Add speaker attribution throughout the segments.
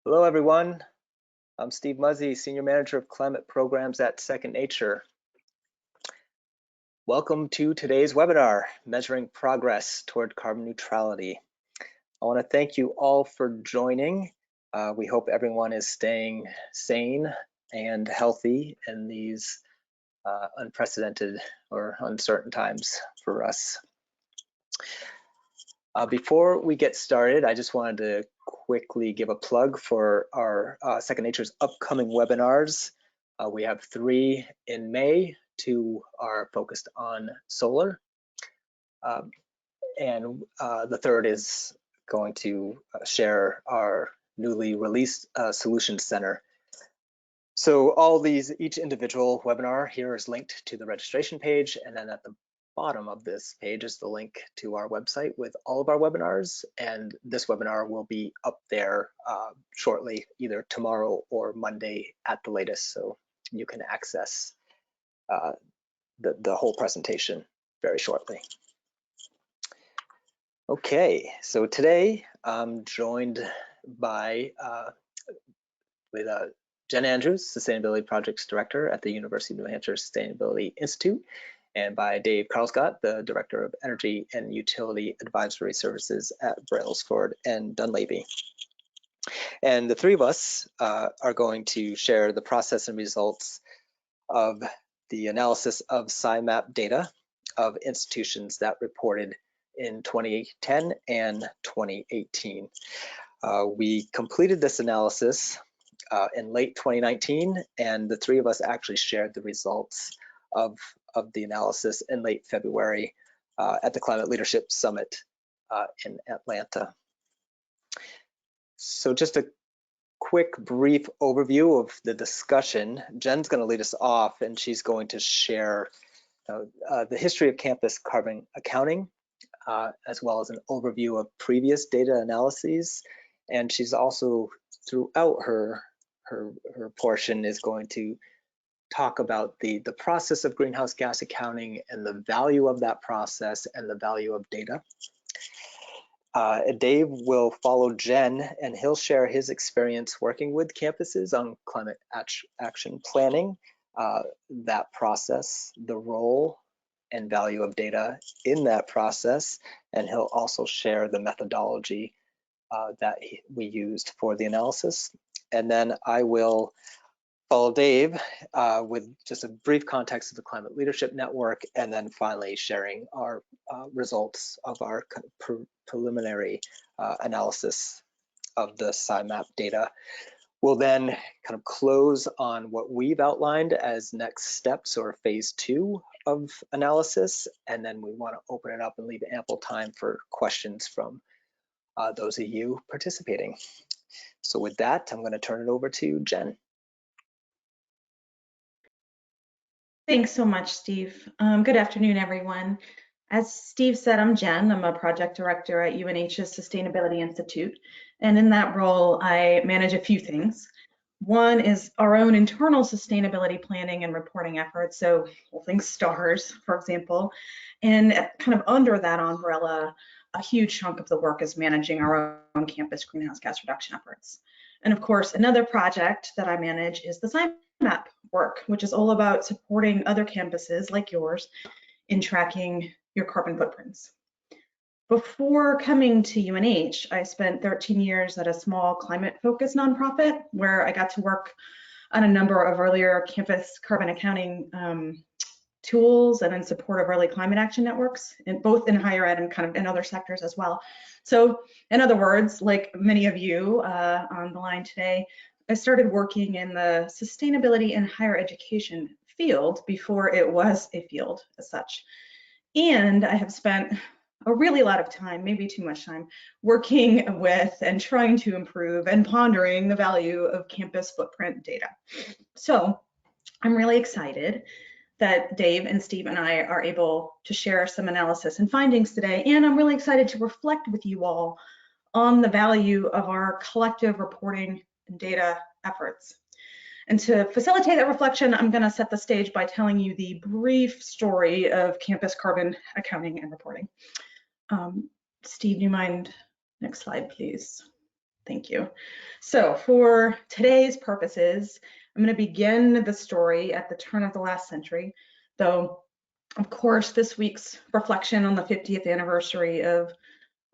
Speaker 1: Hello, everyone. I'm Steve Muzzy, Senior Manager of Climate Programs at Second Nature. Welcome to today's webinar, Measuring Progress Toward Carbon Neutrality. I want to thank you all for joining. We hope everyone is staying sane and healthy in these unprecedented or uncertain times for us. Before we get started, I just wanted to quickly give a plug for our Second Nature's upcoming webinars. We have 3 in May. 2 are focused on solar. And the third is going to share our newly released Solutions Center. So all these, each individual webinar here is linked to the registration page, and then at the bottom of this page is the link to our website with all of our webinars, and this webinar will be up there shortly, either tomorrow or Monday at the latest, so you can access the whole presentation very shortly. Okay, so today I'm joined by with Jen Andrews, Sustainability Projects Director at the University of New Hampshire Sustainability Institute, and by Dave Carlscott, the Director of Energy and Utility Advisory Services at Brailsford Dunlavey. And the 3 of us are going to share the process and results of the analysis of SCIMap data of institutions that reported in 2010 and 2018. We completed this analysis in late 2019, and the 3 of us actually shared the results of the analysis in late February at the Climate Leadership Summit in Atlanta. So just a quick brief overview of the discussion. Jen's going to lead us off, and she's going to share the history of campus carbon accounting, as well as an overview of previous data analyses. And she's also, throughout her portion, is going to talk about the process of greenhouse gas accounting and the value of that process and the value of data. Dave will follow Jen, and he'll share his experience working with campuses on climate action planning, that process, the role and value of data in that process, and he'll also share the methodology that we used for the analysis. And then I will follow Dave with just a brief context of the Climate Leadership Network, and then finally sharing our results of our preliminary analysis of the SCIMap data. We'll then kind of close on what we've outlined as next steps or phase 2 of analysis, and then we want to open it up and leave ample time for questions from those of you participating. So with that, I'm going to turn it over to Jen.
Speaker 2: Thanks so much, Steve. Good afternoon, everyone. As Steve said, I'm Jen. I'm a project director at UNH's Sustainability Institute. And in that role, I manage a few things. One is our own internal sustainability planning and reporting efforts. So all things STARS, for example. And kind of under that umbrella, a huge chunk of the work is managing our own campus greenhouse gas reduction efforts. And of course, another project that I manage is the SIMAP work, which is all about supporting other campuses like yours in tracking your carbon footprints. Before coming to UNH, I spent 13 years at a small climate-focused nonprofit where I got to work on a number of earlier campus carbon accounting tools and in support of early climate action networks, both in higher ed and kind of in other sectors as well. So in other words, like many of you on the line today, I started working in the sustainability and higher education field before it was a field as such. And I have spent a really lot of time, maybe too much time, working with and trying to improve and pondering the value of campus footprint data. So I'm really excited that Dave and Steve and I are able to share some analysis and findings today. And I'm really excited to reflect with you all on the value of our collective reporting and data efforts. And to facilitate that reflection, I'm going to set the stage by telling you the brief story of campus carbon accounting and reporting. Steve, do you mind? Next slide, please. Thank you. So for today's purposes, I'm going to begin the story at the turn of the last century, though, of course, this week's reflection on the 50th anniversary of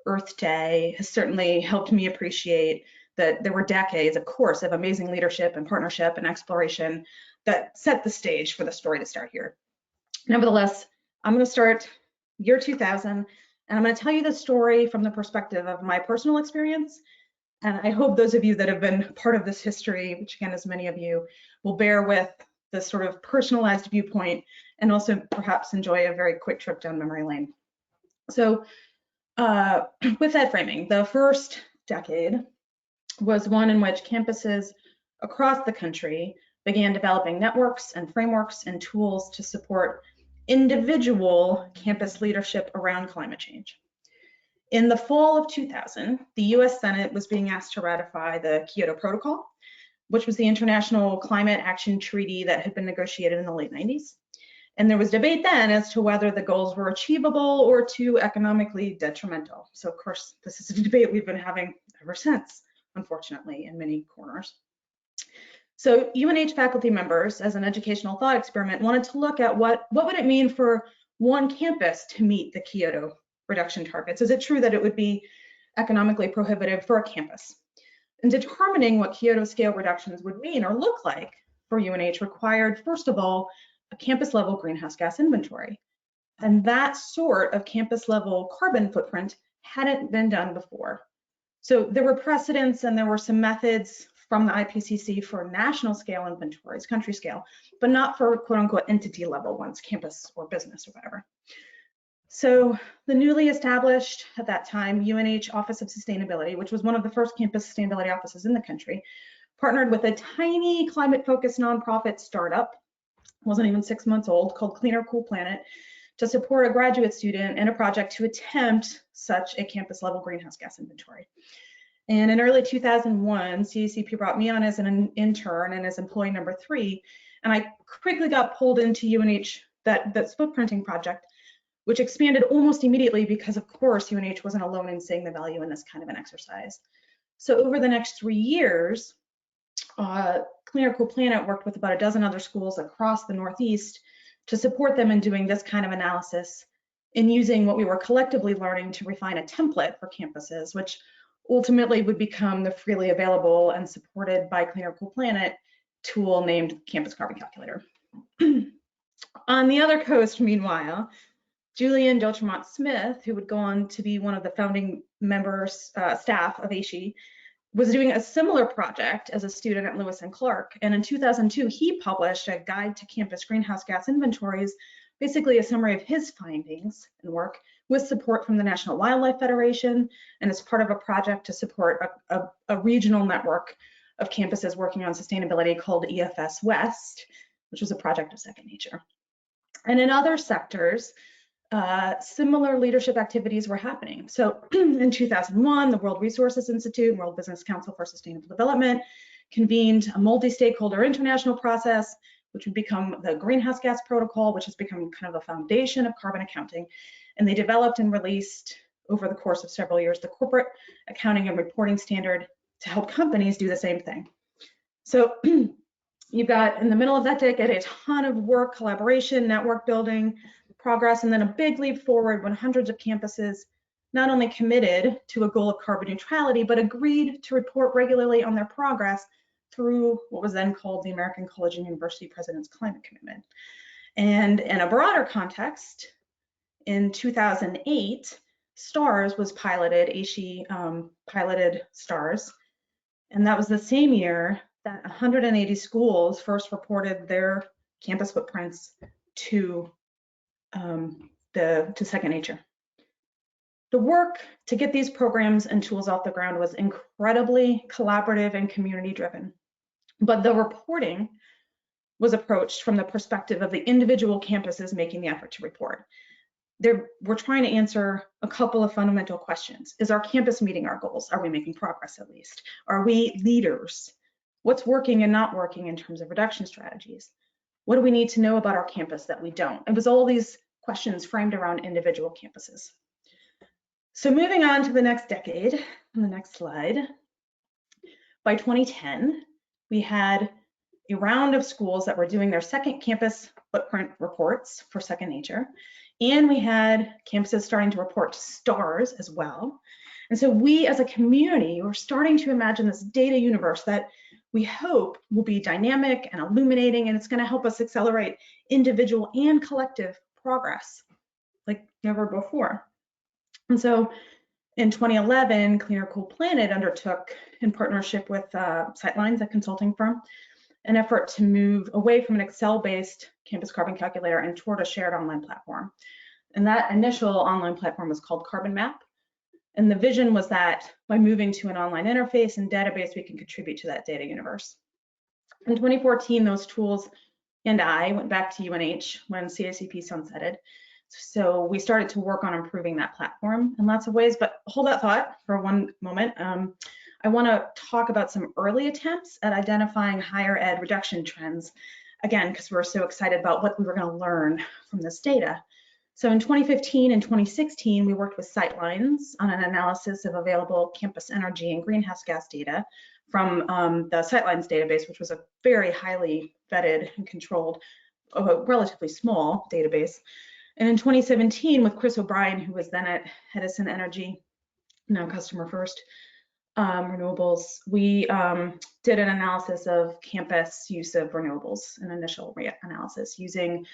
Speaker 2: Earth Day has certainly helped me appreciate that there were decades, of course, of amazing leadership and partnership and exploration that set the stage for the story to start here. Nevertheless, I'm going to start year 2000, and I'm going to tell you the story from the perspective of my personal experience. And I hope those of you that have been part of this history, which again is many of you, will bear with this sort of personalized viewpoint and also perhaps enjoy a very quick trip down memory lane. So with that framing, the first decade was one in which campuses across the country began developing networks and frameworks and tools to support individual campus leadership around climate change. In the fall of 2000, the US Senate was being asked to ratify the Kyoto Protocol, which was the international climate action treaty that had been negotiated in the late 90s. And there was debate then as to whether the goals were achievable or too economically detrimental. So of course, this is a debate we've been having ever since, unfortunately, in many corners. So UNH faculty members, as an educational thought experiment, wanted to look at what would it mean for one campus to meet the Kyoto reduction targets? Is it true that it would be economically prohibitive for a campus? And determining what Kyoto scale reductions would mean or look like for UNH required, first of all, a campus level greenhouse gas inventory. And that sort of campus level carbon footprint hadn't been done before. So there were precedents and there were some methods from the IPCC for national scale inventories, country scale, but not for quote unquote entity level ones, campus or business or whatever. So the newly established at that time UNH Office of Sustainability, which was one of the first campus sustainability offices in the country, partnered with a tiny climate focused nonprofit startup, wasn't even 6 months old, called Cleaner Cool Planet, to support a graduate student in a project to attempt such a campus level greenhouse gas inventory. And in early 2001, CACP brought me on as an intern and as employee number 3, and I quickly got pulled into UNH, that footprinting project, which expanded almost immediately because, of course, UNH wasn't alone in seeing the value in this kind of an exercise. So over the next 3 years, Cleaner Cool Planet worked with about a dozen other schools across the Northeast to support them in doing this kind of analysis and using what we were collectively learning to refine a template for campuses, which ultimately would become the freely available and supported by Cleaner Cool Planet tool named Campus Carbon Calculator. On the other coast, meanwhile, Julian Dotremont-Smith, who would go on to be one of the founding members, staff of ASHE, was doing a similar project as a student at Lewis and Clark. And in 2002, he published a guide to campus greenhouse gas inventories, basically a summary of his findings and work with support from the National Wildlife Federation and as part of a project to support a regional network of campuses working on sustainability called EFS West, which was a project of Second Nature. And in other sectors, similar leadership activities were happening. So in 2001, the World Resources Institute and World Business Council for Sustainable Development convened a multi-stakeholder international process, which would become the Greenhouse Gas Protocol, which has become kind of a foundation of carbon accounting. And they developed and released over the course of several years the Corporate Accounting and Reporting Standard to help companies do the same thing. So you've got in the middle of that decade a ton of work, collaboration, network building, progress, and then a big leap forward when hundreds of campuses not only committed to a goal of carbon neutrality, but agreed to report regularly on their progress through what was then called the American College and University President's Climate Commitment. And in a broader context, in 2008, STARS was piloted, ASHE piloted STARS, and that was the same year that 180 schools first reported their campus footprints to Second Nature. The work to get these programs and tools off the ground was incredibly collaborative and community driven, but the reporting was approached from the perspective of the individual campuses making the effort to report. We're trying to answer a couple of fundamental questions. Is our campus meeting our goals? Are we making progress at least? Are we leaders? What's working and not working in terms of reduction strategies? What do we need to know about our campus that we don't? It was all these questions framed around individual campuses. So moving on to the next decade, on the next slide, by 2010, we had a round of schools that were doing their second campus footprint reports for Second Nature. And we had campuses starting to report to STARS as well. And so we as a community were starting to imagine this data universe that we hope will be dynamic and illuminating, and it's going to help us accelerate individual and collective progress like never before. And so in 2011, Cleaner Cool Planet undertook, in partnership with Sightlines, a consulting firm, an effort to move away from an Excel-based campus carbon calculator and toward a shared online platform. And that initial online platform was called CarbonMap. And the vision was that by moving to an online interface and database, we can contribute to that data universe. In 2014, those tools and I went back to UNH when CACP sunsetted. So we started to work on improving that platform in lots of ways, but hold that thought for one moment. I want to talk about some early attempts at identifying higher ed reduction trends, again, because we were so excited about what we were going to learn from this data. So in 2015 and 2016, we worked with Sightlines on an analysis of available campus energy and greenhouse gas data from the Sightlines database, which was a very highly vetted and controlled, relatively small database. And in 2017, with Chris O'Brien, who was then at Edison Energy, now Customer First Renewables, we did an analysis of campus use of renewables, an initial analysis using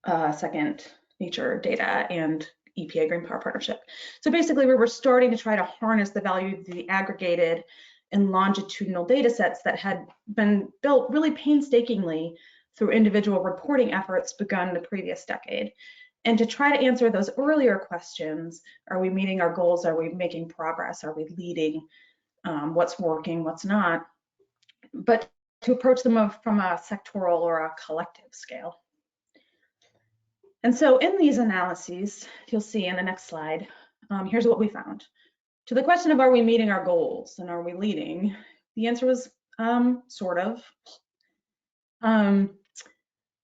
Speaker 2: Second Nature data and EPA Green Power Partnership. So basically, we were starting to try to harness the value of the aggregated and longitudinal data sets that had been built really painstakingly through individual reporting efforts begun the previous decade. And to try to answer those earlier questions, are we meeting our goals? Are we making progress? Are we leading? What's working, what's not? But to approach them from a sectoral or a collective scale. And so in these analyses, you'll see in the next slide, here's what we found. To the question of are we meeting our goals and are we leading, the answer was sort of.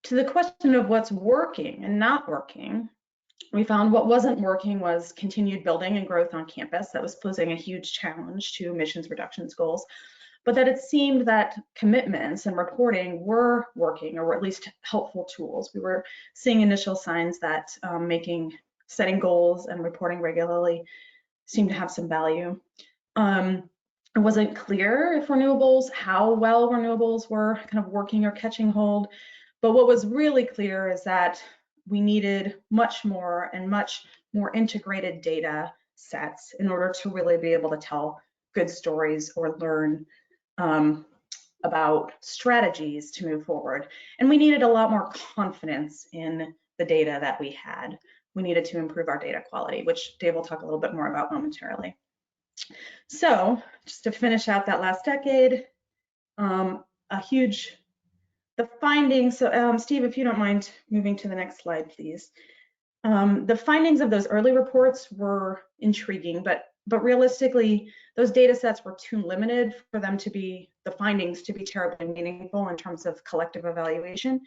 Speaker 2: To the question of what's working and not working, we found what wasn't working was continued building and growth on campus. That was posing a huge challenge to emissions reductions goals, but that it seemed that commitments and reporting were working, or at least helpful tools. We were seeing initial signs that setting goals and reporting regularly seemed to have some value. It wasn't clear if renewables, how well renewables were kind of working or catching hold. But what was really clear is that we needed much more and much more integrated data sets in order to really be able to tell good stories or learn about strategies to move forward. And we needed a lot more confidence in the data that we had. We needed to improve our data quality, which Dave will talk a little bit more about momentarily. So just to finish out that last decade, the findings, so Steve, if you don't mind moving to the next slide, please. The findings of those early reports were intriguing, but realistically, those data sets were too limited for them to be, the findings to be terribly meaningful in terms of collective evaluation.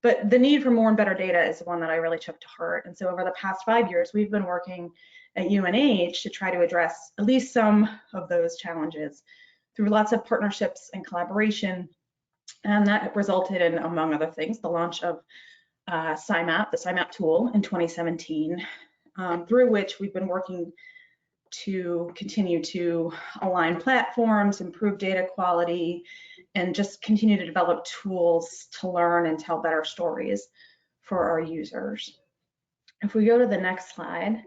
Speaker 2: But the need for more and better data is the one that I really took to heart. And so over the past 5 years, we've been working at UNH to try to address at least some of those challenges through lots of partnerships and collaboration. And that resulted in, among other things, the launch of SIMAP, the SIMAP tool in 2017, through which we've been working to continue to align platforms, improve data quality, and just continue to develop tools to learn and tell better stories for our users. If we go to the next slide,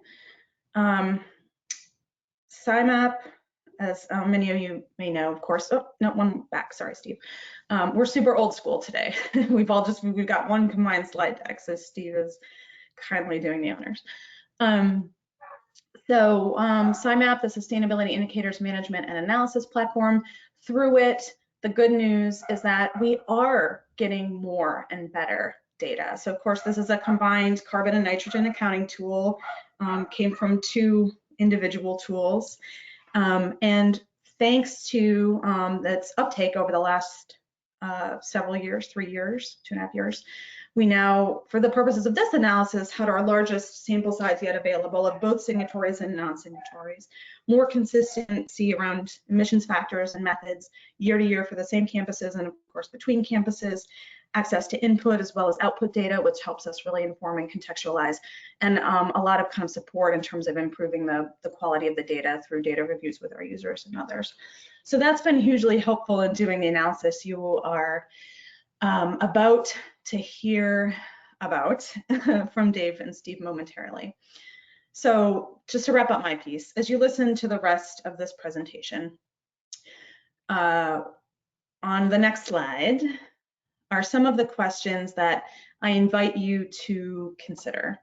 Speaker 2: SIMAP, as many of you may know, of course, oh, no, one back, sorry, Steve. We're super old school today. we've got one combined slide deck, so Steve is kindly doing the honors. SIMAP, the Sustainability Indicators Management and Analysis Platform, through it, the good news is that we are getting more and better data. So of course, this is a combined carbon and nitrogen accounting tool, came from 2 individual tools. And thanks to its uptake over the last several years, 3 years, 2.5 years, We now, for the purposes of this analysis, had our largest sample size yet available of both signatories and non-signatories, more consistency around emissions factors and methods year to year for the same campuses and of course between campuses, access to input as well as output data, which helps us really inform and contextualize, and a lot of kind of support in terms of improving the quality of the data through data reviews with our users and others. So that's been hugely helpful in doing the analysis you are about to hear about from Dave and Steve momentarily. So just to wrap up my piece, as you listen to the rest of this presentation, on the next slide are some of the questions that I invite you to consider.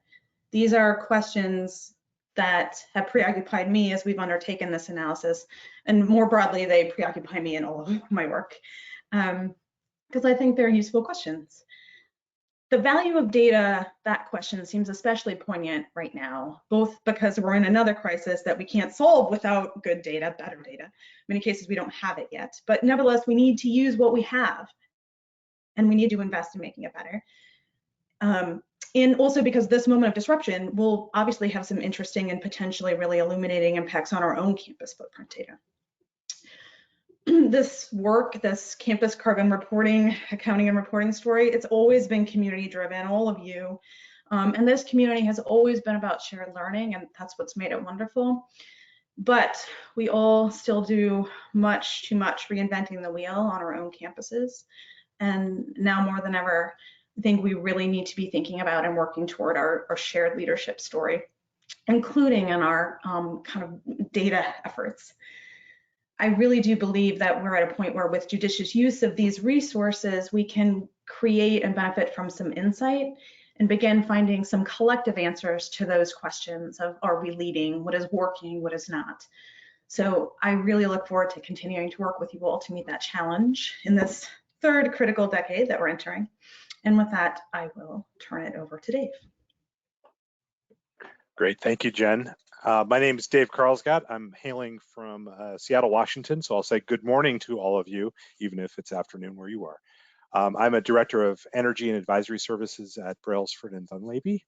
Speaker 2: These are questions that have preoccupied me as we've undertaken this analysis, and more broadly, they preoccupy me in all of my work, because I think they're useful questions. The value of data, that question seems especially poignant right now, both because we're in another crisis that we can't solve without good data, better data. In many cases, we don't have it yet, but nevertheless, we need to use what we have, and we need to invest in making it better. And also because this moment of disruption will obviously have some interesting and potentially really illuminating impacts on our own campus footprint data. This work, this campus carbon reporting, accounting and reporting story, it's always been community driven, all of you. And this community has always been about shared learning, and that's what's made it wonderful. But we all still do much too much reinventing the wheel on our own campuses. And now more than ever, I think we really need to be thinking about and working toward our shared leadership story, including in our kind of data efforts. I really do believe that we're at a point where with judicious use of these resources, we can create and benefit from some insight and begin finding some collective answers to those questions of, are we leading, what is working, what is not. So I really look forward to continuing to work with you all to meet that challenge in this third critical decade that we're entering. And with that, I will turn it over to Dave.
Speaker 3: Great, thank you, Jen. My name is Dave Carlsgott. I'm hailing from Seattle, Washington, so I'll say good morning to all of you, even if it's afternoon where you are. I'm a director of energy and advisory services at Brailsford Dunlavey,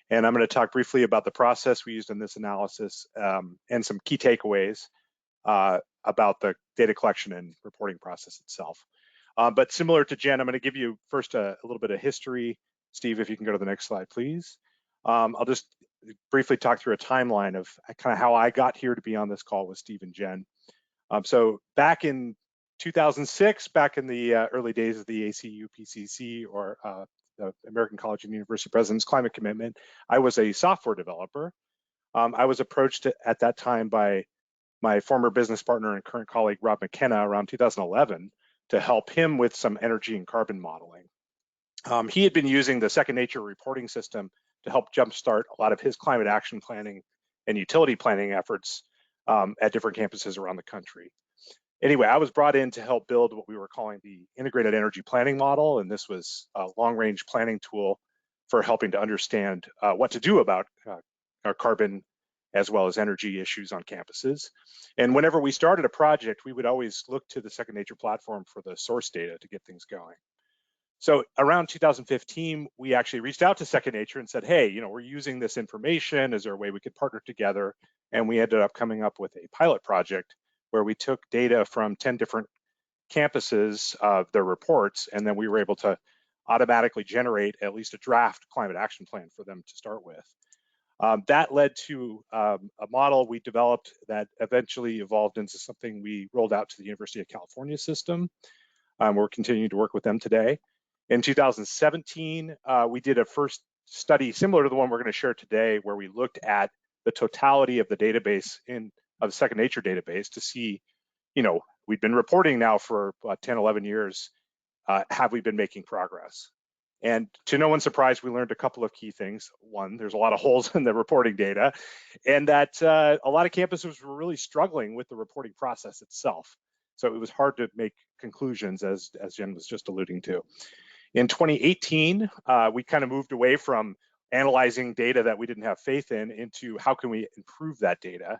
Speaker 3: and I'm going to talk briefly about the process we used in this analysis and some key takeaways about the data collection and reporting process itself. But similar to Jen, I'm going to give you first a little bit of history. Steve, if you can go to the next slide, please. I'll just briefly talk through a timeline of kind of how I got here to be on this call with Steve and Jen. So back in 2006, back in the early days of the ACU-PCC, or the American College and University President's Climate Commitment, I was a software developer. I was approached at that time by my former business partner and current colleague, Rob McKenna, around 2011 to help him with some energy and carbon modeling. He had been using the Second Nature reporting system to help jumpstart a lot of his climate action planning and utility planning efforts at different campuses around the country. Anyway, I was brought in to help build what we were calling the integrated energy planning model, and this was a long-range planning tool for helping to understand what to do about our carbon as well as energy issues on campuses. And whenever we started a project, we would always look to the Second Nature platform for the source data to get things going. So around 2015, we actually reached out to Second Nature and said, hey, we're using this information. Is there a way we could partner together? And we ended up coming up with a pilot project where we took data from 10 different campuses, their reports, and then we were able to automatically generate at least a draft climate action plan for them to start with. That led to a model we developed that eventually evolved into something we rolled out to the University of California system. We're continuing to work with them today. In 2017, we did a first study similar to the one we're going to share today, where we looked at the totality of the database of the Second Nature database to see, we've been reporting now for 10, 11 years. Have we been making progress? And to no one's surprise, we learned a couple of key things. One, there's a lot of holes in the reporting data, and that a lot of campuses were really struggling with the reporting process itself. So it was hard to make conclusions, as Jen was just alluding to. In 2018, we kind of moved away from analyzing data that we didn't have faith in into how can we improve that data.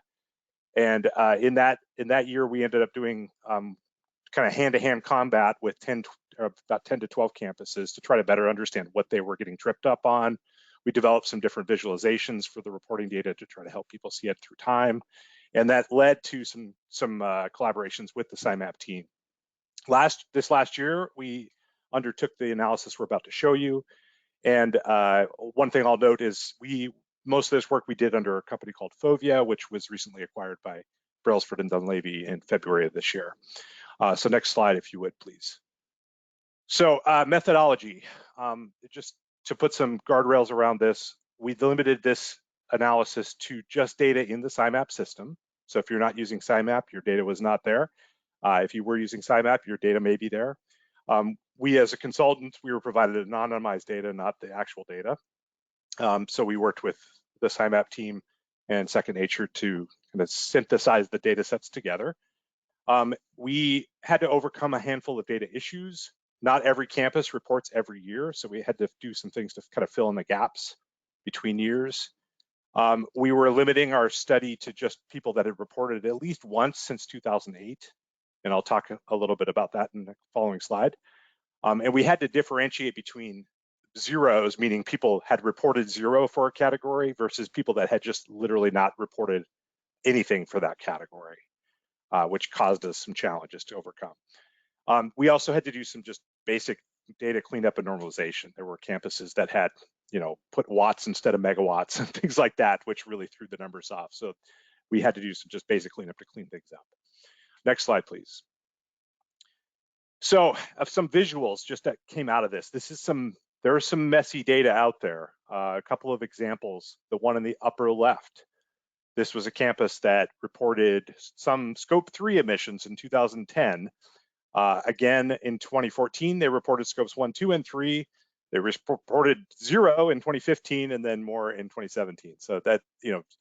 Speaker 3: And in that year, we ended up doing kind of hand-to-hand combat with 10 about 10 to 12 campuses to try to better understand what they were getting tripped up on. We developed some different visualizations for the reporting data to try to help people see it through time. And that led to some collaborations with the SCIMap team. This last year, we undertook the analysis we're about to show you. And one thing I'll note is most of this work we did under a company called Fovea, which was recently acquired by Brailsford and Dunlavey in February of this year. So next slide, if you would, please. So methodology, just to put some guardrails around this, we limited this analysis to just data in the SCIMap system. So if you're not using SCIMap, your data was not there. If you were using SCIMap, your data may be there. We as a consultant, we were provided anonymized data, not the actual data. So we worked with the SCIMap team and Second Nature to kind of synthesize the data sets together. We had to overcome a handful of data issues. Not every campus reports every year, so we had to do some things to kind of fill in the gaps between years. We were limiting our study to just people that had reported at least once since 2008, and I'll talk a little bit about that in the following slide. And we had to differentiate between zeros, meaning people had reported zero for a category, versus people that had just literally not reported anything for that category, which caused us some challenges to overcome. We also had to do some just basic data cleanup and normalization. There were campuses that had, put watts instead of megawatts and things like that, which really threw the numbers off. So we had to do some just basic cleanup to clean things up. Next slide, please. So some visuals just that came out of this. There are some messy data out there. A couple of examples. The one in the upper left. This was a campus that reported some scope 3 emissions in 2010. Again, in 2014, they reported scopes 1, 2, and 3. They reported 0 in 2015 and then more in 2017. So that,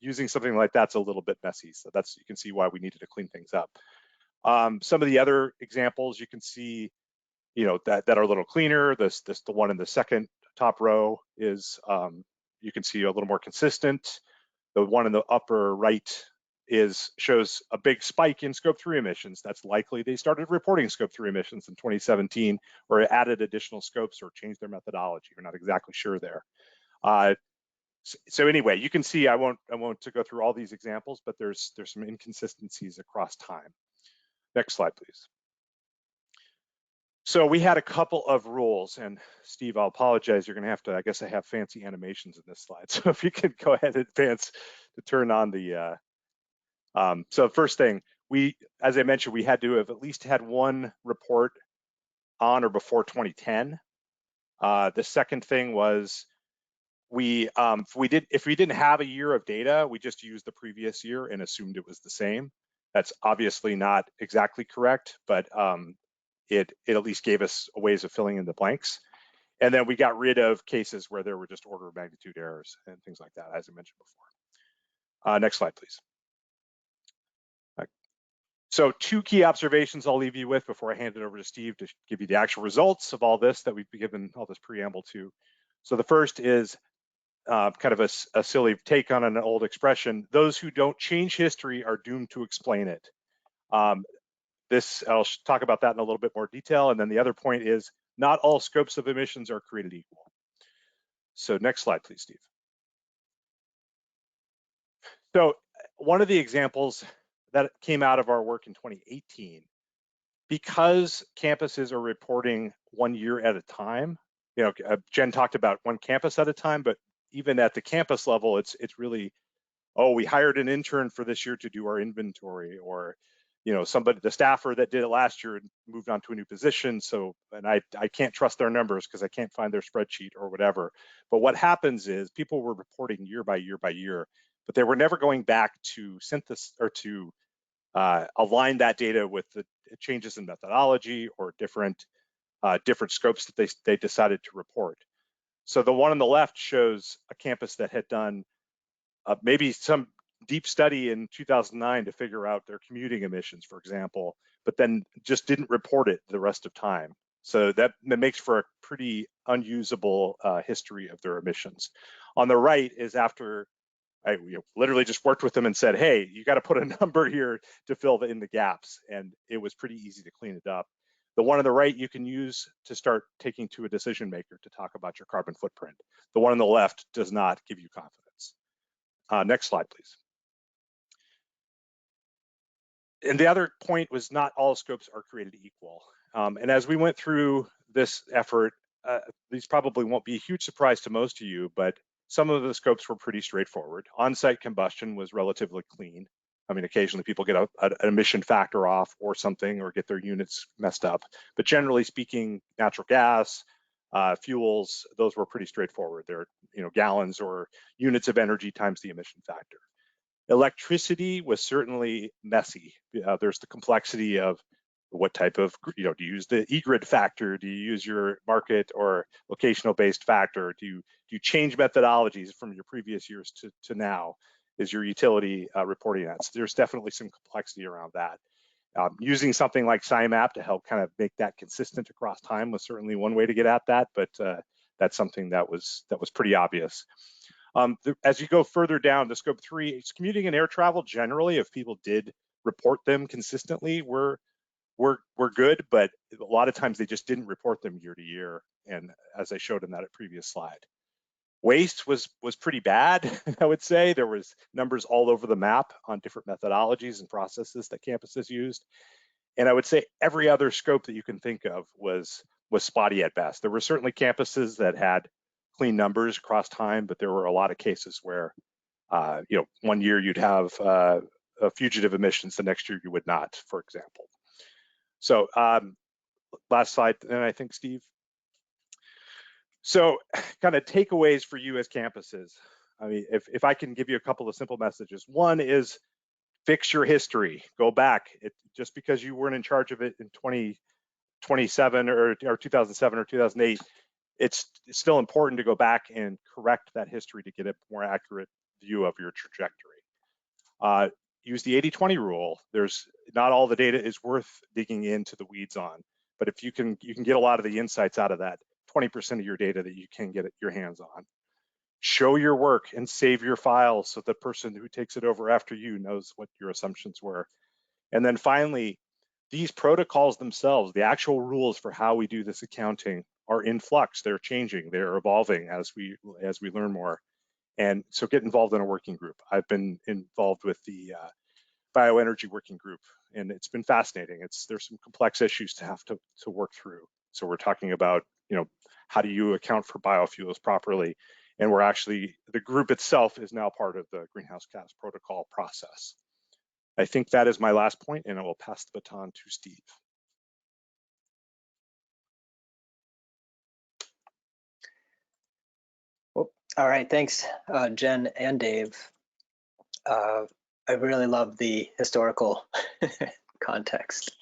Speaker 3: using something like that's a little bit messy. So you can see why we needed to clean things up. Some of the other examples you can see, that are a little cleaner. The one in the second top row is, you can see a little more consistent. The one in the upper right shows a big spike in scope 3 emissions. That's likely they started reporting scope 3 emissions in 2017 or added additional scopes or changed their methodology. We're not exactly sure there. So anyway, you can see I won't go through all these examples, but there's some inconsistencies across time. Next slide, please. So we had a couple of rules, and Steve, I'll apologize. You're going to have to, I guess I have fancy animations in this slide. So if you could go ahead and advance to turn on the, so first thing, as I mentioned, we had to have at least had one report on or before 2010. The second thing was if we didn't have a year of data, we just used the previous year and assumed it was the same. That's obviously not exactly correct, but it at least gave us ways of filling in the blanks. And then we got rid of cases where there were just order of magnitude errors and things like that, as I mentioned before. Next slide, please. So 2 key observations I'll leave you with before I hand it over to Steve to give you the actual results of all this that we've given all this preamble to. So the first is kind of a silly take on an old expression. Those who don't change history are doomed to explain it. I'll talk about that in a little bit more detail. And then the other point is not all scopes of emissions are created equal. So next slide, please, Steve. So one of the examples that came out of our work in 2018, because campuses are reporting 1 year at a time, Jen talked about one campus at a time, but even at the campus level, it's really, we hired an intern for this year to do our inventory, or the staffer that did it last year moved on to a new position. And I can't trust their numbers because I can't find their spreadsheet or whatever. But what happens is people were reporting year by year by year, but they were never going back to synthesis or to align that data with the changes in methodology or different scopes that they decided to report. So the one on the left shows a campus that had done maybe some deep study in 2009 to figure out their commuting emissions, for example, but then just didn't report it the rest of time. So that makes for a pretty unusable history of their emissions. On the right is after I literally just worked with them and said, hey, you got to put a number here to fill in the gaps. And it was pretty easy to clean it up. The one on the right you can use to start taking to a decision maker to talk about your carbon footprint. The one on the left does not give you confidence. Next slide, please. And the other point was not all scopes are created equal. And as we went through this effort, these probably won't be a huge surprise to most of you, but some of the scopes were pretty straightforward. On-site combustion was relatively clean. I mean, occasionally people get an emission factor off or something, or get their units messed up. But generally speaking, natural gas, fuels, those were pretty straightforward. They're, gallons or units of energy times the emission factor. Electricity was certainly messy. There's the complexity of what type of, do you use the e-grid factor? Do you use your market or locational based factor? Do you change methodologies from your previous years to now? Is your utility reporting that? So there's definitely some complexity around that. Using something like SCIMap to help kind of make that consistent across time was certainly one way to get at that, but that's something that was pretty obvious. As you go further down to scope 3, it's commuting and air travel generally, if people did report them consistently, were good, but a lot of times they just didn't report them year to year. And as I showed in that previous slide, waste was pretty bad. I would say there was numbers all over the map on different methodologies and processes that campuses used. And I would say every other scope that you can think of was spotty at best. There were certainly campuses that had clean numbers across time, but there were a lot of cases where, one year you'd have fugitive emissions, the next year you would not, for example. So last slide, and I think Steve. So kind of takeaways for you as campuses. I mean, if I can give you a couple of simple messages. One is fix your history, go back. Just because you weren't in charge of it in 2007 or 2007 or 2008, it's still important to go back and correct that history to get a more accurate view of your trajectory. Use the 80-20 rule. There's not all the data is worth digging into the weeds on, but if you can get a lot of the insights out of that 20% of your data that you can get your hands on. Show your work and save your files so the person who takes it over after you knows what your assumptions were. And then finally, these protocols themselves, the actual rules for how we do this accounting, are in flux. They're changing, they're evolving as we learn more. And so get involved in a working group. I've been involved with the bioenergy working group, and it's been fascinating. There's some complex issues to have to work through. So we're talking about, how do you account for biofuels properly? And the group itself is now part of the greenhouse gas protocol process. I think that is my last point, and I will pass the baton to Steve.
Speaker 1: All right, thanks, Jen and Dave. I really love the historical context.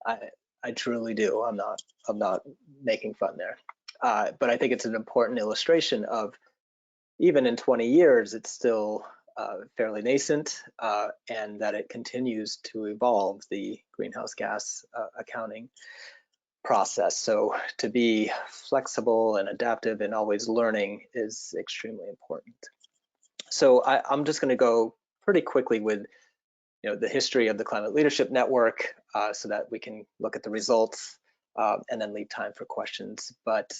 Speaker 1: I truly do. I'm not making fun there. But I think it's an important illustration of, even in 20 years, it's still fairly nascent, and that it continues to evolve, the greenhouse gas accounting process. So to be flexible and adaptive and always learning is extremely important. So I'm just going to go pretty quickly with the history of the Climate Leadership Network, so that we can look at the results and then leave time for questions. But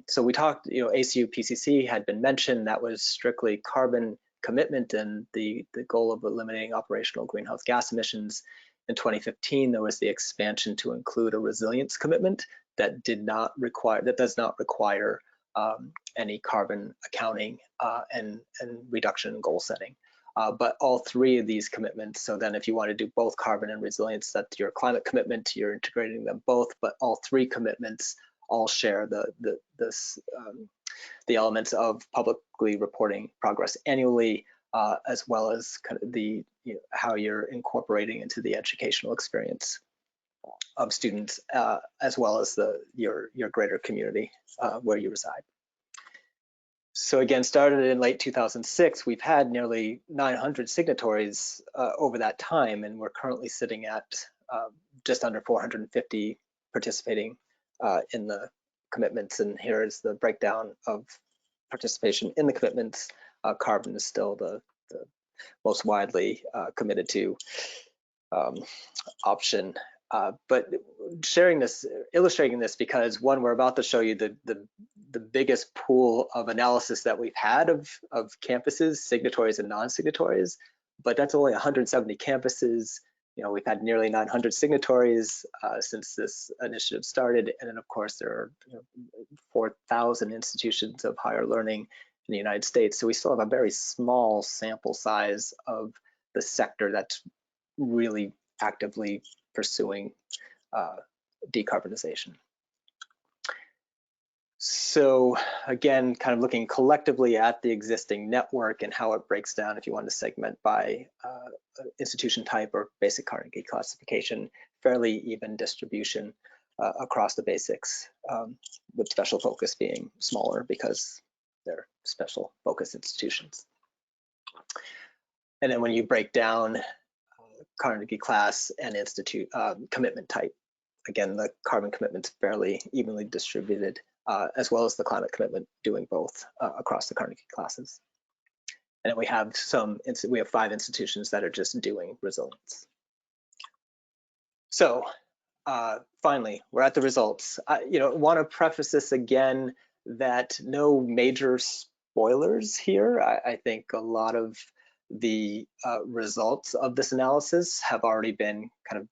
Speaker 1: so we talked, ACU PCC had been mentioned. That was strictly carbon commitment and the goal of eliminating operational greenhouse gas emissions. In 2015, there was the expansion to include a resilience commitment that does not require any carbon accounting and reduction in goal setting. But all three of these commitments, so then if you want to do both carbon and resilience, that's your climate commitment, you're integrating them both, but all three commitments all share the elements of publicly reporting progress annually, as well as kind of the how you're incorporating into the educational experience of students, as well as your greater community where you reside. So again, started in late 2006, we've had nearly 900 signatories over that time, and we're currently sitting at just under 450 participating in the commitments. And here is the breakdown of participation in the commitments. Carbon is still the most widely committed to option. But illustrating this because one, we're about to show you the biggest pool of analysis that we've had of campuses, signatories and non-signatories, but that's only 170 campuses. You know, we've had nearly 900 signatories since this initiative started, and then of course there are 4,000 institutions of higher learning in the United States. So we still have a very small sample size of the sector that's really actively pursuing decarbonization. So again, kind of looking collectively at the existing network and how it breaks down if you want to segment by institution type or basic Carnegie classification, fairly even distribution across the basics, with special focus being smaller because they're special focus institutions. And then when you break down Carnegie class and institute commitment type, again, the carbon commitment's fairly evenly distributed, as well as the climate commitment, doing both across the Carnegie classes. And then we have 5 institutions that are just doing resilience. So finally, we're at the results. I want to preface this again that no major spoilers here. I think a lot of the results of this analysis have already been kind of,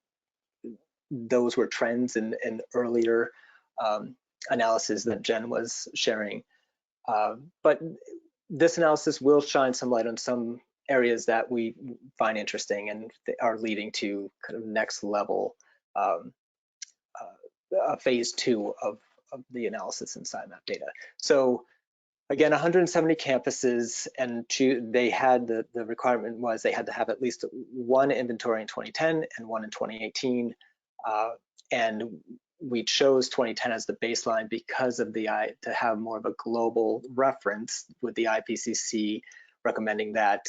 Speaker 1: those were trends in earlier analysis that Jen was sharing. But this analysis will shine some light on some areas that we find interesting and are leading to kind of next level phase 2 of the analysis in SCIMap data. So again, 170 campuses, and they had the requirement was they had to have at least one inventory in 2010 and one in 2018. And we chose 2010 as the baseline because of to have more of a global reference, with the IPCC recommending that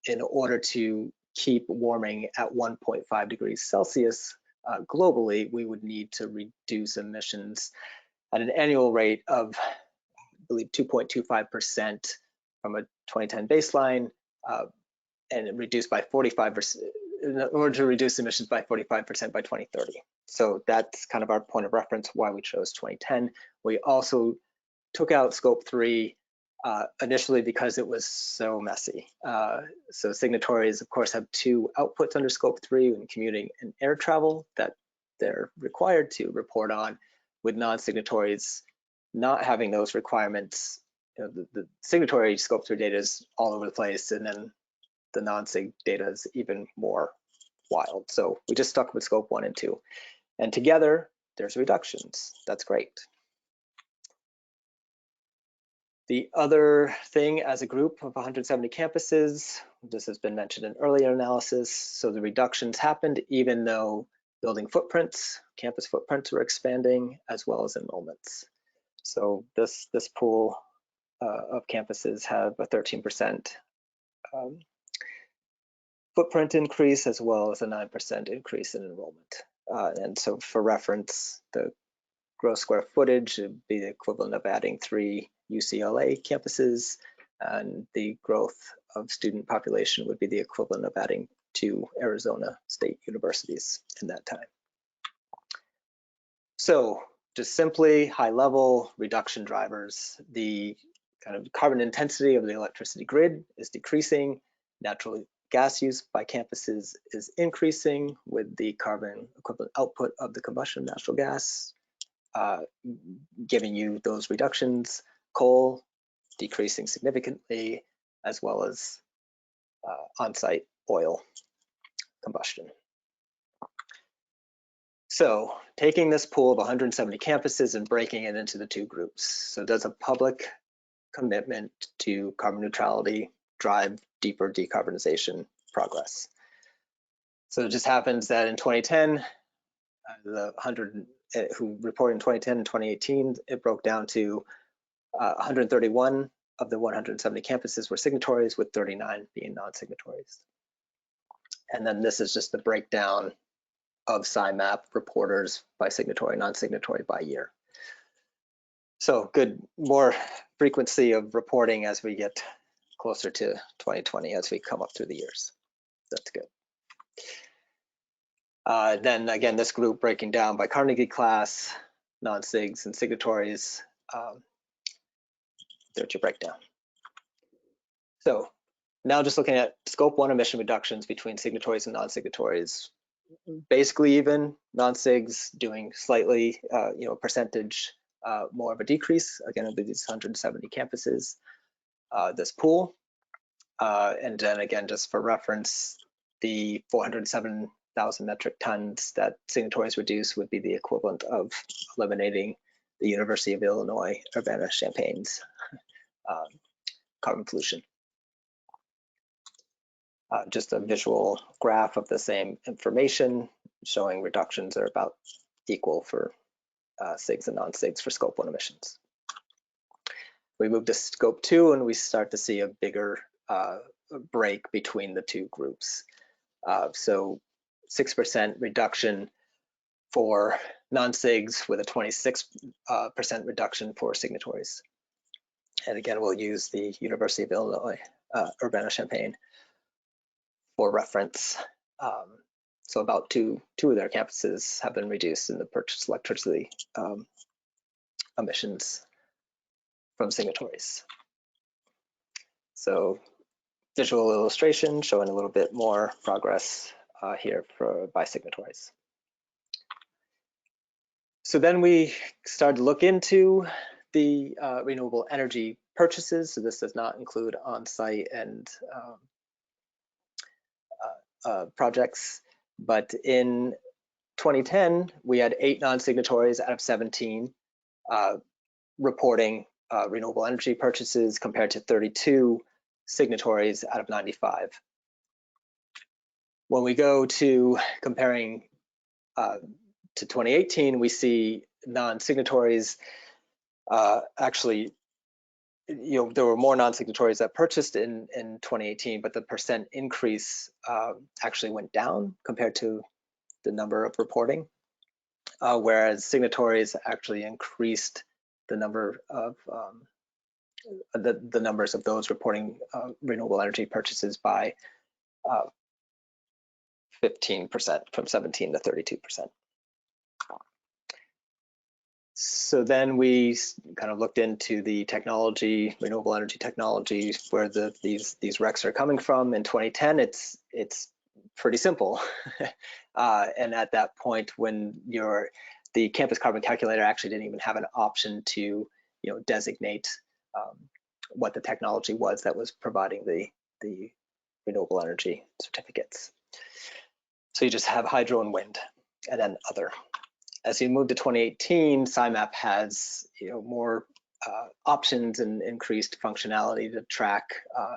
Speaker 1: in order to keep warming at 1.5 degrees Celsius globally, we would need to reduce emissions at an annual rate of, I believe, 2.25% from a 2010 baseline, and reduced by 45%, in order to reduce emissions by 45% by 2030. So that's kind of our point of reference, why we chose 2010. We also took out scope 3 initially because it was so messy. So signatories, of course, have 2 outputs under scope 3 in commuting and air travel that they're required to report on, with non-signatories not having those requirements. The signatory scope 3 data is all over the place, and then the non-sig data is even more wild. So we just stuck with scope 1 and 2. And together, there's reductions. That's great. The other thing, as a group of 170 campuses, this has been mentioned in earlier analysis, so the reductions happened even though building footprints, campus footprints were expanding, as well as enrollments. So this pool of campuses have a 13% footprint increase, as well as a 9% increase in enrollment. And so for reference, the gross square footage would be the equivalent of adding 3 UCLA campuses, and the growth of student population would be the equivalent of adding 2 Arizona State universities in that time. So just simply high level reduction drivers, the kind of carbon intensity of the electricity grid is decreasing, natural gas use by campuses is increasing with the carbon equivalent output of the combustion of natural gas, giving you those reductions. Coal decreasing significantly, as well as on-site oil combustion. So taking this pool of 170 campuses and breaking it into the 2 groups. So does a public commitment to carbon neutrality drive deeper decarbonization progress? So it just happens that in 2010, the 100 who reported in 2010 and 2018, it broke down to 131 of the 170 campuses were signatories, with 39 being non-signatories. And then this is just the breakdown of SCIMap reporters by signatory, non-signatory by year. So good, more frequency of reporting as we get closer to 2020, as we come up through the years. That's good. Then again, this group breaking down by Carnegie class, non-sigs and signatories. There's your breakdown. So now just looking at scope 1 emission reductions between signatories and non-signatories, basically even, non-sigs doing slightly, percentage more of a decrease. Again, it'll be these 170 campuses, this pool. And then again, just for reference, the 407,000 metric tons that signatories reduce would be the equivalent of eliminating the University of Illinois Urbana-Champaign's carbon pollution. Just a visual graph of the same information showing reductions are about equal for SIGs and non-SIGs for scope 1 emissions. We move to scope 2 and we start to see a bigger break between the two groups. So 6% reduction for non-SIGs with a 26% reduction for signatories. And again, we'll use the University of Illinois Urbana-Champaign for reference. So about two of their campuses have been reduced in the purchased electricity emissions from signatories. So visual illustration showing a little bit more progress here by signatories. So then we started to look into the renewable energy purchases. So this does not include on-site and projects, but in 2010, we had 8 non-signatories out of 17 reporting renewable energy purchases compared to 32 signatories out of 95. When we go to comparing to 2018, we see non-signatories actually, there were more non-signatories that purchased in 2018, but the percent increase actually went down compared to the number of reporting, whereas signatories actually increased the number of the numbers of those reporting renewable energy purchases by 15%, from 17 to 32%. So then we kind of looked into the technology, renewable energy technology, where these RECs are coming from. In 2010, it's pretty simple. And at that point, when the campus carbon calculator actually didn't even have an option to designate what the technology was that was providing the renewable energy certificates. So you just have hydro and wind, and then other. As you move to 2018, SCIMap has more options and increased functionality to track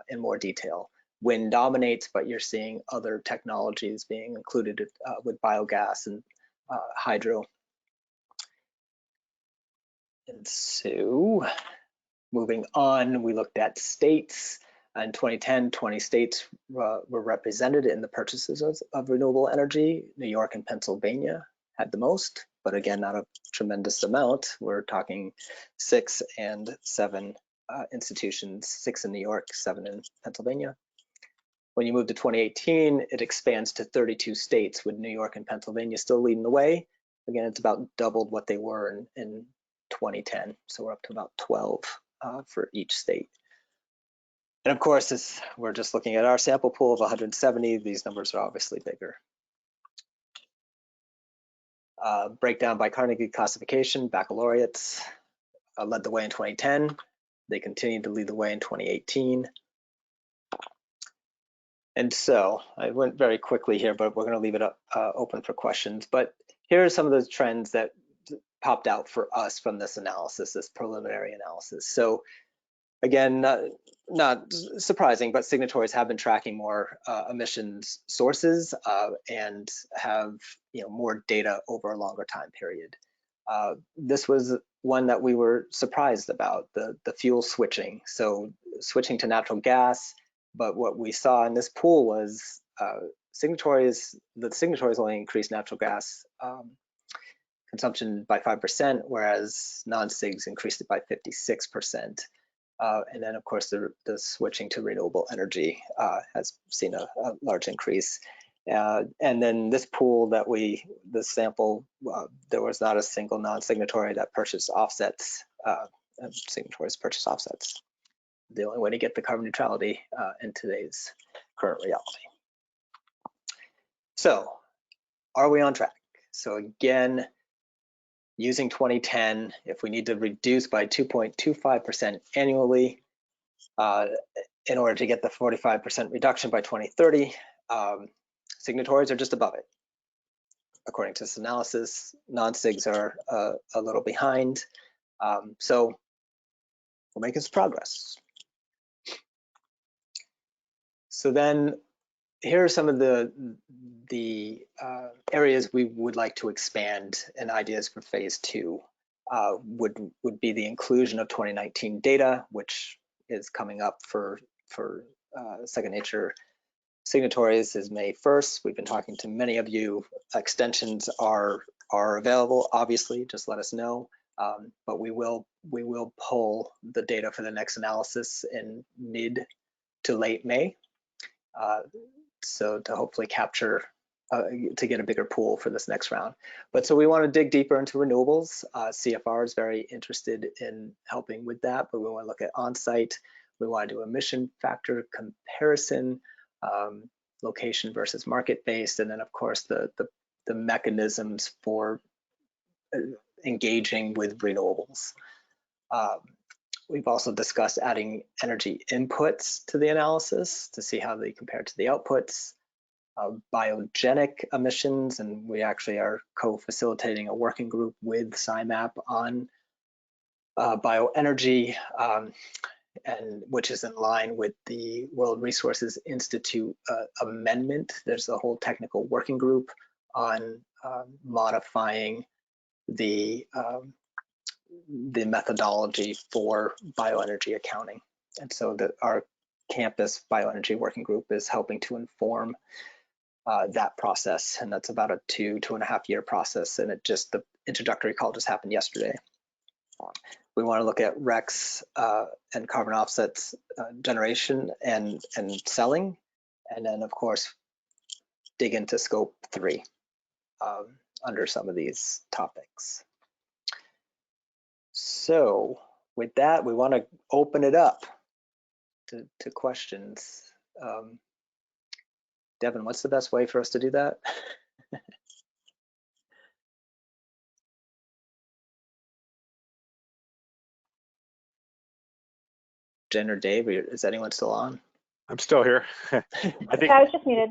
Speaker 1: in more detail. Wind dominates, but you're seeing other technologies being included with biogas and hydro. And so moving on, we looked at states. In 2010, 20 states were represented in the purchases of renewable energy. New York and Pennsylvania had the most, but again, not a tremendous amount. We're talking 6 and 7 institutions, 6 in New York, 7 in Pennsylvania. When you move to 2018, it expands to 32 states, with New York and Pennsylvania still leading the way. Again, it's about doubled what they were in 2010. So we're up to about 12 for each state. And of course, we're just looking at our sample pool of 170. These numbers are obviously bigger. Breakdown by Carnegie classification, baccalaureates led the way in 2010. They continued to lead the way in 2018. And so I went very quickly here, but we're going to leave it open for questions. But here are some of the trends that popped out for us from this analysis, this preliminary analysis. So again, not surprising, but signatories have been tracking more emissions sources and have more data over a longer time period. This was one that we were surprised about, the fuel switching. So switching to natural gas, but what we saw in this pool was the signatories only increased natural gas consumption by 5%, whereas non-SIGs increased it by 56%. And then, of course, the switching to renewable energy has seen a large increase. And then this pool that this sample, there was not a single non-signatory that purchased offsets, signatories purchase offsets. The only way to get the carbon neutrality in today's current reality. So are we on track? So again, using 2010, if we need to reduce by 2.25% annually in order to get the 45% reduction by 2030, signatories are just above it. According to this analysis, non-sigs are a little behind. So we're making some progress. So then here are some of the areas we would like to expand, and ideas for phase 2 would be the inclusion of 2019 data, which is coming up for Second Nature signatories is May 1st. We've been talking to many of you. Extensions are available, obviously, just let us know. But we will pull the data for the next analysis in mid to late May. So to hopefully capture, to get a bigger pool for this next round. But so we want to dig deeper into renewables. CFR is very interested in helping with that, but we want to look at on-site. We want to do emission factor comparison, location versus market-based, and then of course the mechanisms for engaging with renewables. We've also discussed adding energy inputs to the analysis to see how they compare to the outputs, biogenic emissions, and we actually are co-facilitating a working group with SCIMap on bioenergy, and which is in line with the World Resources Institute amendment. There's a whole technical working group on modifying the methodology for bioenergy accounting. And so our campus bioenergy working group is helping to inform that process. And that's about a 2.5 year process. And the introductory call just happened yesterday. We want to look at RECs and carbon offsets generation and selling. And then of course, dig into scope 3 under some of these topics. So with that, we want to open it up to questions. Devin, what's the best way for us to do that? Jen or Dave, is anyone still on?
Speaker 3: I'm still here.
Speaker 4: I was just muted.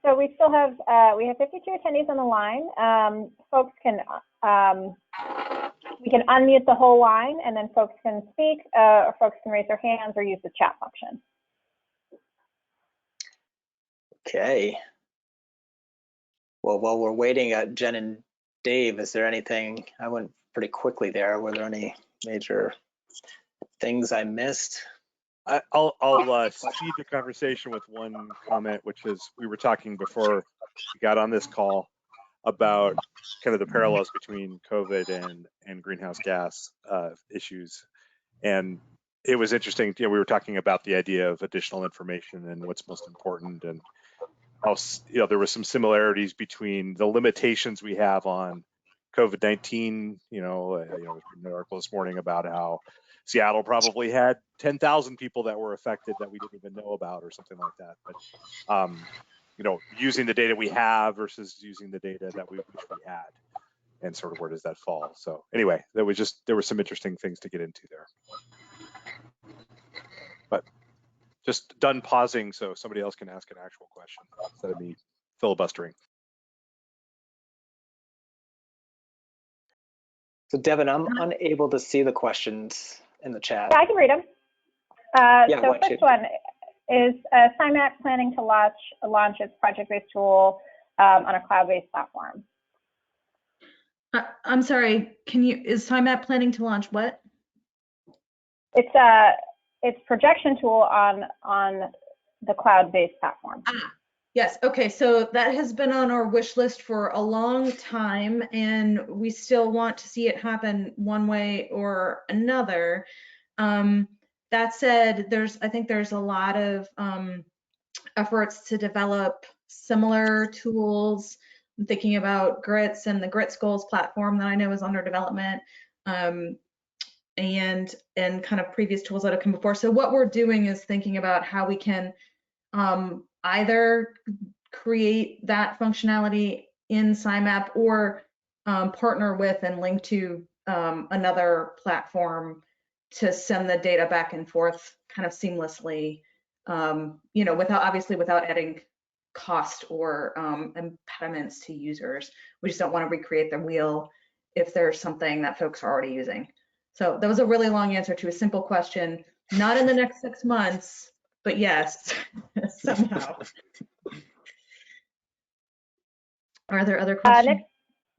Speaker 4: So we still have, we have 52 attendees on the line. Folks can, we can unmute the whole line and then folks can speak, or folks can raise their hands or use the chat function.
Speaker 1: Okay. Well, while we're waiting at Jen and Dave, is there anything, I went pretty quickly there. Were there any major things I missed?
Speaker 3: I'll seed the conversation with one comment, which is we were talking before we got on this call about kind of the parallels between COVID and greenhouse gas issues. And it was interesting, we were talking about the idea of additional information and what's most important, and how, there were some similarities between the limitations we have on COVID-19. An article this morning about how Seattle probably had 10,000 people that were affected that we didn't even know about, or something like that. But using the data we have versus using the data that we wish we had, and sort of where does that fall? So anyway, there were some interesting things to get into there. But just done pausing so somebody else can ask an actual question instead of me filibustering.
Speaker 1: So Devin, I'm unable to see the questions in the chat.
Speaker 4: Yeah, I can read them. So first one is SIMAP planning to launch its project-based tool on a cloud-based platform?
Speaker 2: I'm sorry, is SIMAP planning to launch what?
Speaker 4: It's projection tool on the cloud-based platform.
Speaker 2: Yes, okay, so that has been on our wish list for a long time, and we still want to see it happen one way or another. That said, I think there's a lot of efforts to develop similar tools. I'm thinking about GRITS and the GRITS goals platform that I know is under development, and kind of previous tools that have come before. So what we're doing is thinking about how we can either create that functionality in SCIMap or partner with and link to another platform to send the data back and forth kind of seamlessly, you know, without adding cost or impediments to users. We just don't want to recreate the wheel if there's something that folks are already using. So that was a really long answer to a simple question. Not in the next 6 months, but yes, somehow. Are there other questions?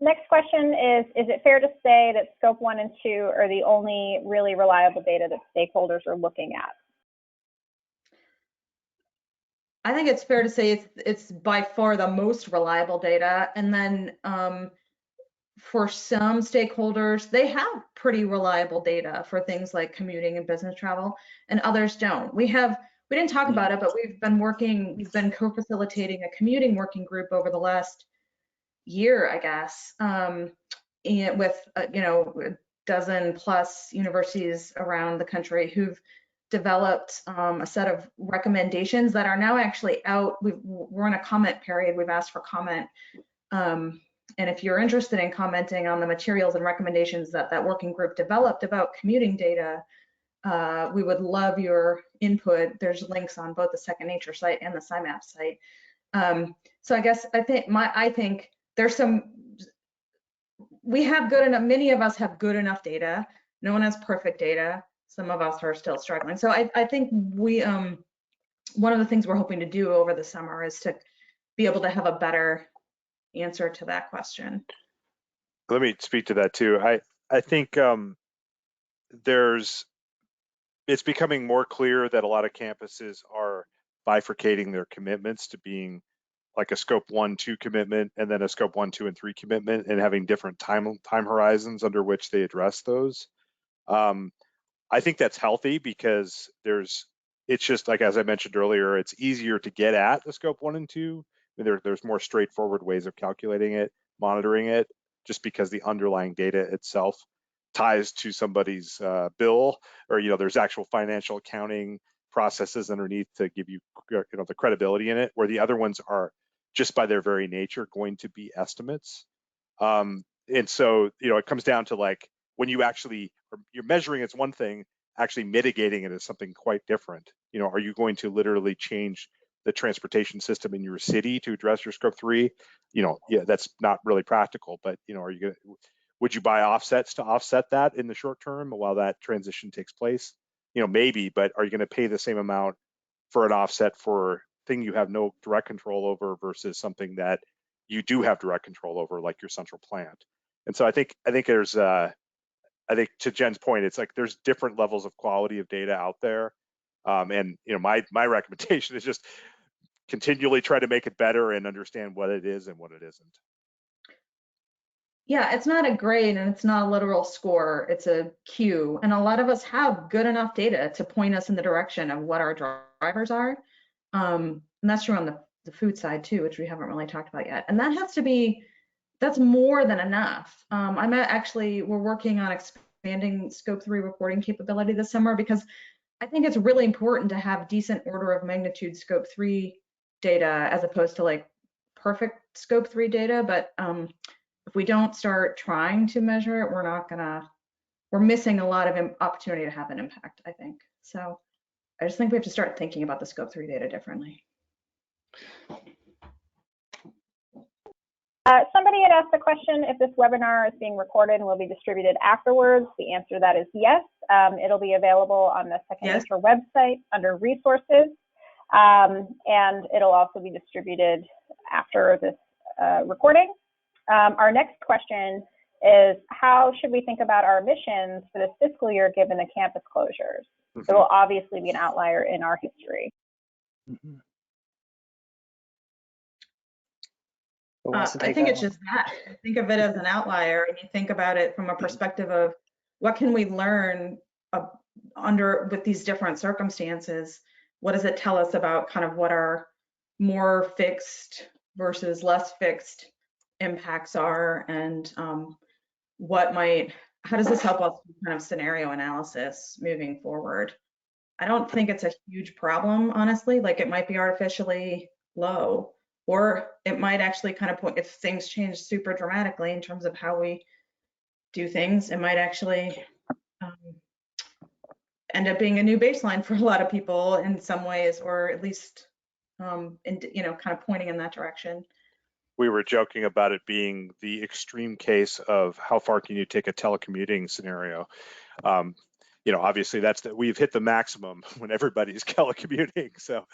Speaker 4: Next question is it fair to say that scope 1 and 2 are the only really reliable data that stakeholders are looking at?
Speaker 2: I think it's fair to say it's by far the most reliable data. And then for some stakeholders, they have pretty reliable data for things like commuting and business travel, and others don't. We didn't talk about it, but we've been co-facilitating a commuting working group over the last year, I guess, and with you know, a dozen plus universities around the country who've developed a set of recommendations that are now actually out. We're in a comment period. We've asked for comment. And if you're interested in commenting on the materials and recommendations that that working group developed about commuting data, we would love your input. There's links on both the Second Nature site and the SCIMap site. So I guess I think there's we have good enough, many of us have good enough data. No one has perfect data. Some of us are still struggling. So I think one of the things we're hoping to do over the summer is to be able to have a better answer to that question.
Speaker 3: Let me speak to that too. I think it's becoming more clear that a lot of campuses are bifurcating their commitments to being like a scope 1, 2 commitment, and then a scope 1, 2, and 3 commitment, and having different time horizons under which they address those. I think that's healthy because it's just like, as I mentioned earlier, it's easier to get at the scope 1 and 2. There's more straightforward ways of calculating it, monitoring it, just because the underlying data itself ties to somebody's bill, or there's actual financial accounting processes underneath to give you the credibility in it, where the other ones are just by their very nature going to be estimates. And so it comes down to, like, when you're measuring it's one thing, actually mitigating it is something quite different. Are you going to literally change the transportation system in your city to address your scope 3? Yeah, that's not really practical, but would you buy offsets to offset that in the short term while that transition takes place? Maybe, but are you going to pay the same amount for an offset for a thing you have no direct control over versus something that you do have direct control over, like your central plant? And so I think there's I think to Jen's point, it's like there's different levels of quality of data out there. And my recommendation is just continually try to make it better and understand what it is and what it isn't.
Speaker 2: Yeah, it's not a grade and it's not a literal score, it's a queue. And a lot of us have good enough data to point us in the direction of what our drivers are. And that's true on the food side too, which we haven't really talked about yet. And that's more than enough. We're working on expanding scope 3 reporting capability this summer, because I think it's really important to have decent order of magnitude scope 3 data as opposed to like perfect scope 3 data. But if we don't start trying to measure it, we're missing a lot of opportunity to have an impact, I think. So I just think we have to start thinking about the scope 3 data differently.
Speaker 4: Somebody had asked the question if this webinar is being recorded and will be distributed afterwards. The answer to that is yes. It'll be available on the Second Nature website under resources, and it'll also be distributed after this recording. Our next question is, how should we think about our emissions for this fiscal year given the campus closures? It will obviously be an outlier in our history.
Speaker 2: I think it's just that. Think of it as an outlier, and you think about it from a perspective of what can we learn with these different circumstances? What does it tell us about kind of what our more fixed versus less fixed impacts are, and how does this help us with kind of scenario analysis moving forward? I don't think it's a huge problem, honestly. Like, it might be artificially low, or it might actually kind of point, if things change super dramatically in terms of how we do things, it might actually end up being a new baseline for a lot of people in some ways, or at least, kind of pointing in that direction.
Speaker 3: We were joking about it being the extreme case of how far can you take a telecommuting scenario. Obviously we've hit the maximum when everybody's telecommuting. So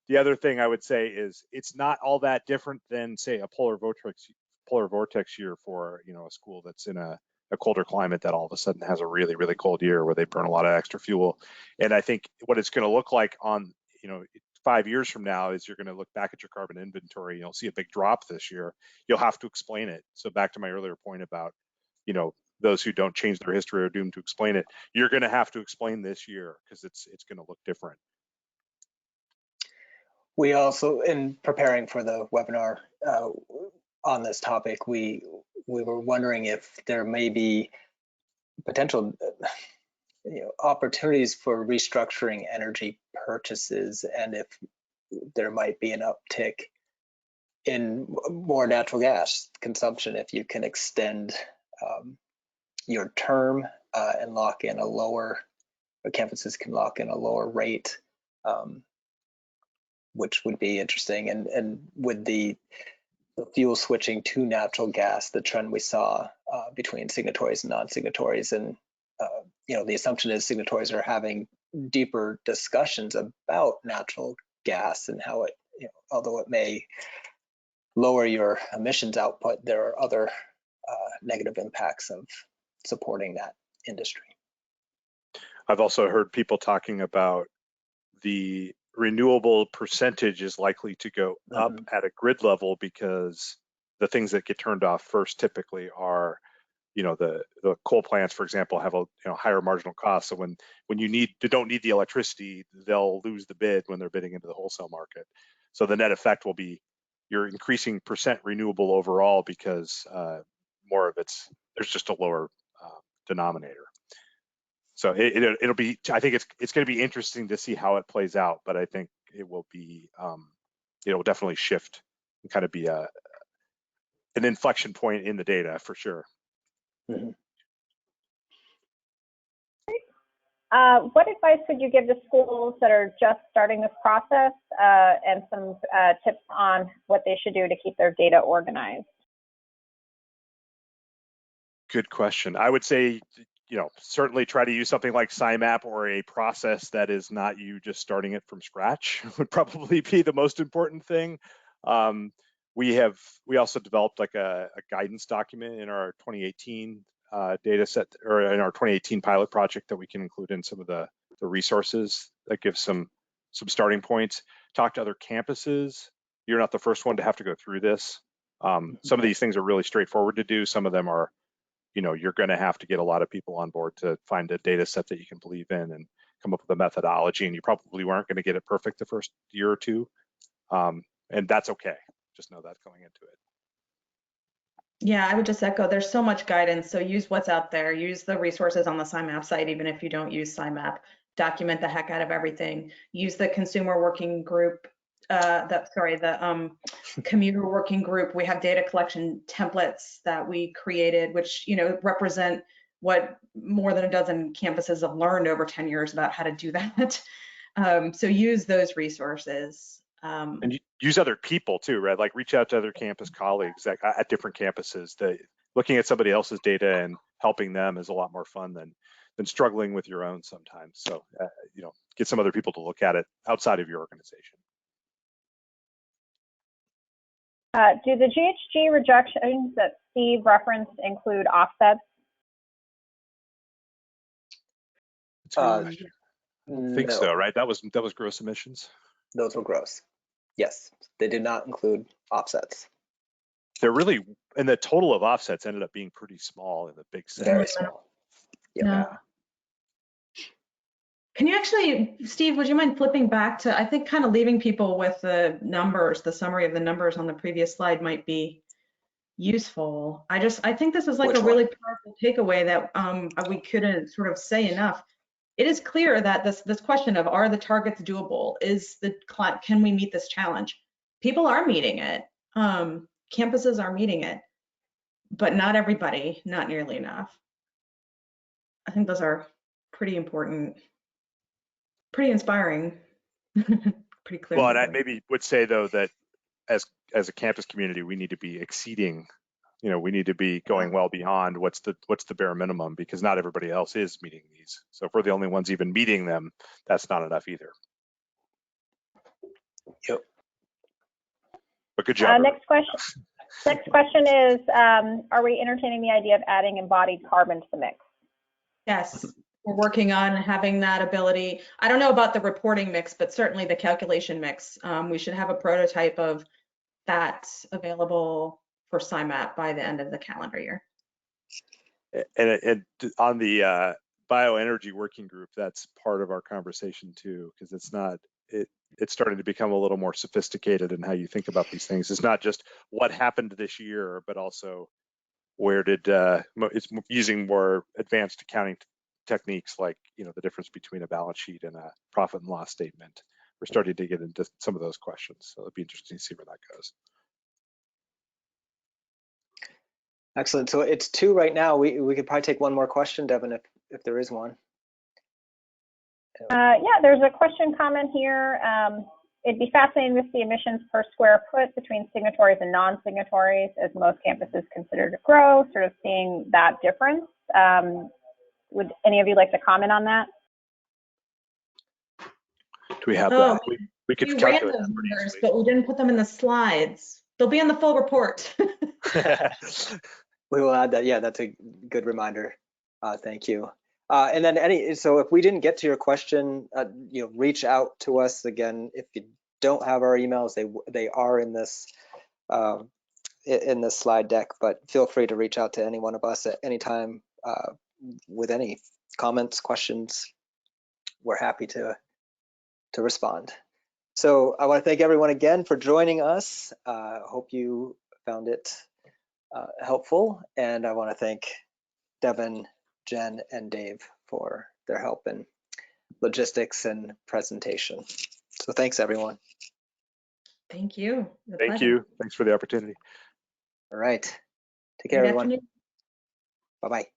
Speaker 3: the other thing I would say is it's not all that different than, say, a polar vortex year for a school that's in a colder climate that all of a sudden has a really, really cold year where they burn a lot of extra fuel. And I think what it's going to look like on 5 years from now is you're going to look back at your carbon inventory, you'll see a big drop this year. You'll have to explain it. So back to my earlier point about, those who don't change their history are doomed to explain it. You're going to have to explain this year because it's going to look different.
Speaker 1: We also, in preparing for the webinar on this topic, we were wondering if there may be potential opportunities for restructuring energy purchases, and if there might be an uptick in more natural gas consumption if you can extend your term and lock in a lower, campuses can lock in a lower rate, which would be interesting. And with the fuel switching to natural gas, the trend we saw between signatories and non-signatories, and the assumption is signatories are having deeper discussions about natural gas and how it, although it may lower your emissions output, there are other negative impacts of supporting that industry.
Speaker 3: I've also heard people talking about the renewable percentage is likely to go up at a grid level because the things that get turned off first typically are, the coal plants, for example, have a higher marginal cost. So when you don't need the electricity, they'll lose the bid when they're bidding into the wholesale market. So the net effect will be you're increasing percent renewable overall because more of there's just a lower denominator. So it'll be, I think it's going to be interesting to see how it plays out, but I think it will be, it will definitely shift and kind of be an inflection point in the data for sure.
Speaker 1: Mm-hmm.
Speaker 4: What advice would you give to schools that are just starting this process and some tips on what they should do to keep their data organized?
Speaker 3: Good question. I would say, certainly try to use something like SCIMap or a process that is not you just starting it from scratch would probably be the most important thing. We also developed like a guidance document in our 2018 data set, or in our 2018 pilot project, that we can include in some of the resources that give some starting points. Talk to other campuses. You're not the first one to have to go through this. Some of these things are really straightforward to do. Some of them are, you're going to have to get a lot of people on board to find a data set that you can believe in and come up with a methodology, and you probably weren't going to get it perfect the first year or two, and that's okay. Just know that going into it.
Speaker 2: Yeah, I would just echo, there's so much guidance, so use what's out there. Use the resources on the SIMAP site, even if you don't use SIMAP. Document the heck out of everything. Use the consumer working group, the commuter working group. We have data collection templates that we created, which represent what more than a dozen campuses have learned over 10 years about how to do that. So use those resources.
Speaker 3: And use other people too, right? Like reach out to other campus colleagues at different campuses. Looking at somebody else's data and helping them is a lot more fun than struggling with your own sometimes. So, get some other people to look at it outside of your organization.
Speaker 4: Do the GHG rejections that Steve referenced include offsets?
Speaker 3: I don't think so, right? That was gross emissions.
Speaker 1: Those were gross. Yes, they did not include offsets.
Speaker 3: They're really, and the total of offsets ended up being pretty small in the big set.
Speaker 1: Very small. Yep.
Speaker 2: Yeah. Can you actually, Steve, would you mind flipping back to, I think kind of leaving people with the numbers, the summary of the numbers on the previous slide might be useful. I think this is like
Speaker 1: Which
Speaker 2: a really powerful takeaway that we couldn't sort of say enough. It is clear that this question of are the targets doable? Can we meet this challenge? People are meeting it. Campuses are meeting it, but not everybody, not nearly enough. I think those are pretty important, pretty inspiring, pretty clear.
Speaker 3: Well, and I maybe would say though that as a campus community, we need to be exceeding, we need to be going well beyond what's the bare minimum, because not everybody else is meeting these. So if we're the only ones even meeting them, that's not enough either.
Speaker 1: Yep.
Speaker 3: But good job.
Speaker 4: Next question is, are we entertaining the idea of adding embodied carbon to the mix?
Speaker 2: Yes, we're working on having that ability. I don't know about the reporting mix, but certainly the calculation mix. We should have a prototype of that available for SCIMap by the end of the calendar year.
Speaker 3: And on the bioenergy working group, that's part of our conversation too, because it's starting to become a little more sophisticated in how you think about these things. It's not just what happened this year, but also where it's using more advanced accounting techniques, like the difference between a balance sheet and a profit and loss statement. We're starting to get into some of those questions, so it'll be interesting to see where that goes.
Speaker 1: Excellent. So it's 2 right now. We could probably take one more question, Devin, if there is one.
Speaker 4: Yeah, there's a question comment here. It'd be fascinating to see emissions per square foot between signatories and non-signatories, as most campuses consider to grow, sort of seeing that difference. Would any of you like to comment on that?
Speaker 3: Do we have that? We could calculate
Speaker 2: ran those
Speaker 3: that pretty
Speaker 2: numbers,
Speaker 3: easily.
Speaker 2: but we didn't put them in the slides. They'll be in the full report.
Speaker 1: We will add that. Yeah, that's a good reminder. Thank you. And then so if we didn't get to your question, reach out to us again. If you don't have our emails, they are in this slide deck, but feel free to reach out to any one of us at any time with any comments, questions. We're happy to respond. So I want to thank everyone again for joining us. Hope you found it helpful, and I want to thank Devin, Jen, and Dave for their help in logistics and presentation. So thanks, everyone.
Speaker 2: Thank you.
Speaker 3: Thank you. Thanks for the opportunity.
Speaker 1: All right. Take care, everyone.
Speaker 2: Afternoon.
Speaker 1: Bye-bye.